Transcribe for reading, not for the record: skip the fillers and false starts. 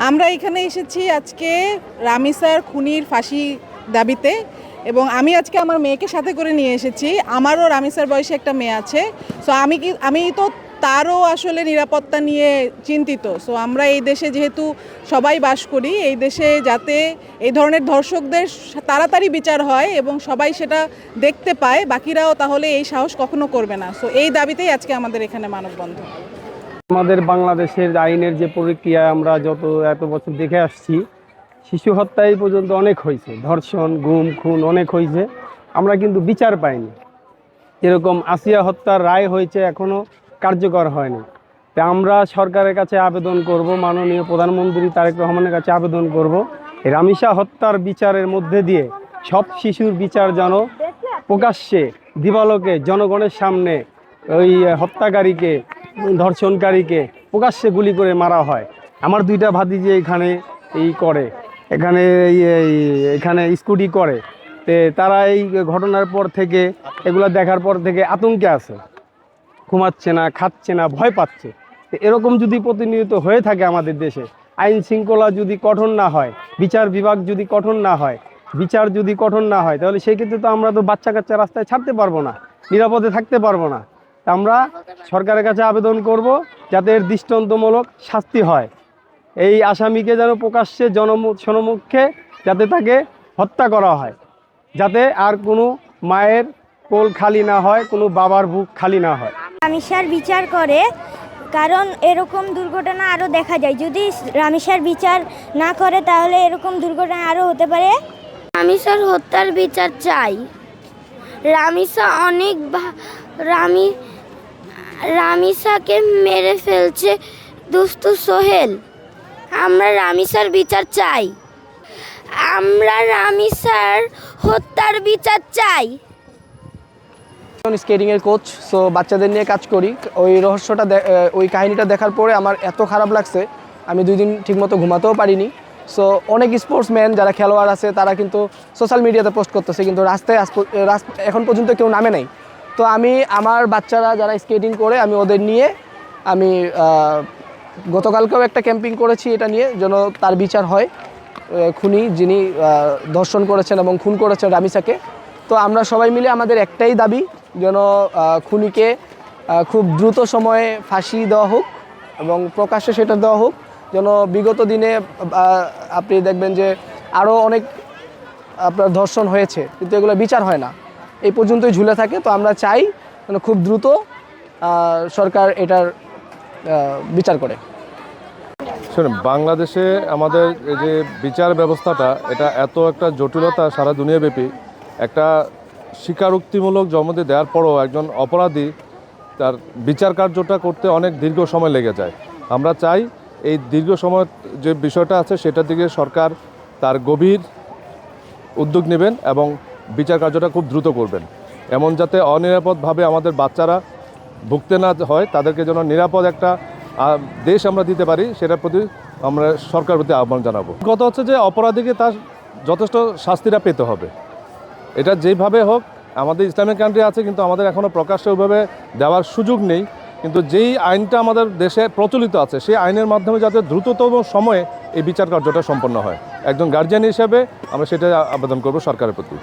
আমরা এখানে এসেছি আজকে রামিসার খুনির ফাঁসি দাবিতে, এবং আমি আজকে আমার মেয়েকে সাথে করে নিয়ে এসেছি। আমারও রামিসার বয়সে একটা মেয়ে আছে। সো আমি তো তারও আসলে নিরাপত্তা নিয়ে চিন্তিত। সো আমরা এই দেশে যেহেতু সবাই বাস করি, এই দেশে যাতে এই ধরনের ধর্ষকদের তাড়াতাড়ি বিচার হয় এবং সবাই সেটা দেখতে পায়, বাকিরাও তাহলে এই সাহস কখনো করবে না। সো এই দাবিতেই আজকে আমাদের এখানে মানববন্ধন। আমাদের বাংলাদেশের আইনের যে প্রক্রিয়া আমরা এত বছর দেখে আসছি, শিশু হত্যা এই পর্যন্ত অনেক হয়েছে, ধর্ষণ, গুম, খুন অনেক হয়েছে, আমরা কিন্তু বিচার পাইনি। যেরকম আসিয়া হত্যার রায় হয়েছে, এখনও কার্যকর হয়নি। তাই আমরা সরকারের কাছে আবেদন করব, মাননীয় প্রধানমন্ত্রী তারেক রহমানের কাছে আবেদন করব, রামিসা হত্যার বিচারের মধ্যে দিয়ে সব শিশুর বিচার যেন প্রকাশ্যে দিবালোকে জনগণের সামনে ওই হত্যাকারীকে, ধর্ষণকারীকে প্রকাশ্যে গুলি করে মারা হয়। আমার দুইটা ভাতিজি এখানে স্কুটি করে, তারা এই ঘটনার পর থেকে, এগুলো দেখার পর থেকে আতঙ্কে আছে, ঘুমাচ্ছে না, খাচ্ছে না, ভয় পাচ্ছে। এরকম যদি প্রতিনিয়ত হয়ে থাকে আমাদের দেশে, আইন শৃঙ্খলা যদি কঠোর না হয়, বিচার বিভাগ যদি কঠোর না হয়, বিচার যদি কঠোর না হয়, তাহলে সেক্ষেত্রে তো আমরা তো বাচ্চা কাচ্চা রাস্তায় ছাড়তে পারবো না, নিরাপদে থাকতে পারবো না। আমরা সরকারের কাছে আবেদন করব যাতে এর দৃষ্টান্তমূলক শাস্তি হয়। এই আসামিকে যেন প্রকাশ্যে জনমুখে যাতে তাকে হত্যা করা হয়, যাতে আর কোনো মায়ের কোল খালি না হয়, কোনো বাবার বুক খালি না হয়। রামিসার বিচার করে, কারণ এরকম দুর্ঘটনা আরও দেখা যায়। যদি রামিসার বিচার না করে তাহলে এরকম দুর্ঘটনা আরও হতে পারে। রামিসার হত্যার বিচার চাই। রামিসা রামিসাকে মেরে ফেলছে দুষ্টু সোহেল। আমরা রামিসার বিচার চাই। আমরা রামিসার হত্যার বিচার চাই। স্কেটিংয়ের কোচ, সো বাচ্চাদের নিয়ে কাজ করি। ওই কাহিনীটা দেখার পরে আমার এত খারাপ লাগছে, আমি 2 দিন ঠিকমতো ঘুমাতেও পারিনি। সো অনেক স্পোর্টসম্যান যারা খেলোয়াড় আছে তারা কিন্তু সোশ্যাল মিডিয়াতে পোস্ট করতেছে, কিন্তু রাস্তায় এখন পর্যন্ত কেউ নামে নাই। তো আমি আমার বাচ্চারা যারা স্কেটিং করে, আমি ওদের নিয়ে গতকালকেও একটা ক্যাম্পিং করেছি, এটা নিয়ে যেন তার বিচার হয়। খুনি যিনি ধর্ষণ করেছেন এবং খুন করেছেন রামিসাকে। তো আমরা সবাই মিলে আমাদের একটাই দাবি, যেন খুনিকে খুব দ্রুত সময়ে ফাঁসি দেওয়া হোক এবং প্রকাশ্যে সেটা দেওয়া হোক। যেন বিগত দিনে আপনি দেখবেন যে আরও অনেক আপনার ধর্ষণ হয়েছে, কিন্তু এগুলো বিচার হয় না, এই পর্যন্তই ঝুলে থাকে। তো আমরা চাই যেন খুব দ্রুত সরকার এটার বিচার করে। শুনুন, বাংলাদেশে আমাদের এই যে বিচার ব্যবস্থাটা, এটা এত একটা জটিলতা, সারা দুনিয়াব্যাপী একটা স্বীকারোক্তিমূলক জবানবন্দি দেওয়ার পরও একজন অপরাধী তার বিচার কার্যটা করতে অনেক দীর্ঘ সময় লেগে যায়। আমরা চাই এই দীর্ঘ সময় যে বিষয়টা আছে সেটার দিকে সরকার তার গভীর উদ্যোগ নেবেন এবং বিচার কার্যটা খুব দ্রুত করবেন, এমন যাতে অনিরাপদভাবে আমাদের বাচ্চারা ভুগতে না হয়, তাদেরকে যেন নিরাপদ একটা দেশ আমরা দিতে পারি, সেটার প্রতি আমরা সরকারের প্রতি আহ্বান জানাবো। কথা হচ্ছে যে অপরাধীকে তার যথেষ্ট শাস্তিটা পেতে হবে। এটা যেভাবে হোক, আমাদের ইসলামিক কান্ট্রি আছে, কিন্তু আমাদের এখনও প্রকাশ্যে ওইভাবে দেওয়ার সুযোগ নেই। কিন্তু যেই আইনটা আমাদের দেশে প্রচলিত আছে, সেই আইনের মাধ্যমে যাতে দ্রুততম সময়ে এই বিচার কার্যটা সম্পন্ন হয়, একজন গার্জিয়ান হিসেবে আমরা সেটা আবেদন করব সরকারের প্রতি।